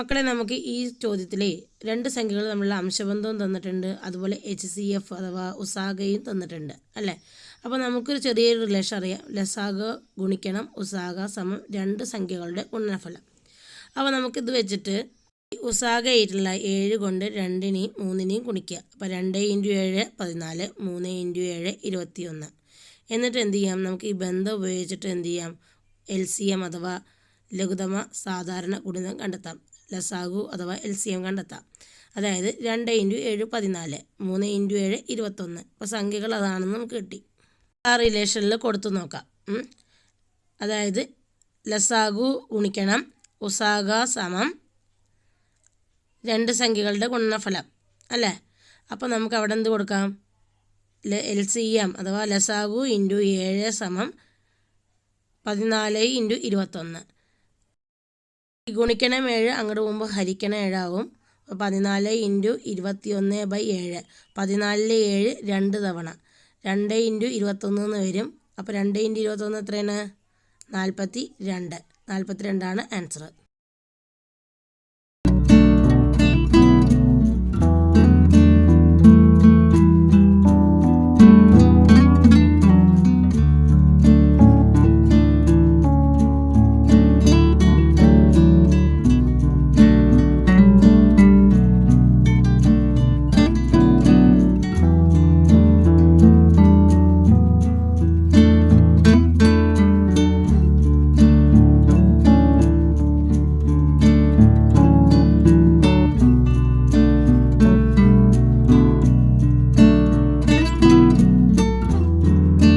മക്കളെ, നമുക്ക് ഈ ചോദ്യത്തിലെ രണ്ട് സംഖ്യകൾ തമ്മിലുള്ള അംശബന്ധവും തന്നിട്ടുണ്ട്, അതുപോലെ HCF അഥവാ ഉസാഗയും തന്നിട്ടുണ്ട് അല്ലേ. അപ്പോൾ നമുക്കൊരു ചെറിയൊരു റിലേഷൻ അറിയാം. ലസാഗ ഗുണിക്കണം ഉസാഗ സമം രണ്ട് സംഖ്യകളുടെ ഗുണനഫലം. അപ്പോൾ നമുക്കിത് വെച്ചിട്ട് ഉസാഗ ആയിട്ടുള്ള 7 കൊണ്ട് 2നെയും 3നെയും ഗുണിക്കുക. അപ്പോൾ 2 × 7 14, 3 × 7 21. എന്നിട്ട് എന്ത് ചെയ്യാം, നമുക്ക് ഈ ബന്ധം ഉപയോഗിച്ചിട്ട് എന്ത് ചെയ്യാം, LCM അഥവാ ലഘുതമ സാധാരണ ഗുണിതം കണ്ടെത്താം. ലസാഗു അഥവാ LCM കണ്ടെത്താം. അതായത് 2 × 7 14, 3 × 7 21. അപ്പോൾ സംഖ്യകൾ അതാണെന്ന് നമുക്ക് കിട്ടി. ആ റിലേഷനിൽ കൊടുത്തു നോക്കാം. അതായത് ലസാഗു ഗുണിക്കണം ഉസാഗ സമം രണ്ട് സംഖ്യകളുടെ ഗുണനഫലം അല്ലേ. അപ്പോൾ നമുക്ക് അവിടെ എന്ത് കൊടുക്കാം, LCM അഥവാ ലസാഗു × 7 സമം 14 × 21. ഗുണിക്കണം 7 അങ്ങോട്ട് പോകുമ്പോൾ ഹരിക്കണം 7 ആവും. 14 × 21/7, 14 7 2 തവണ 2 × 21 എന്ന് വരും. അപ്പോൾ 2 × 21 എത്രയാണ്, 42. 42 ആണ് ആൻസർ.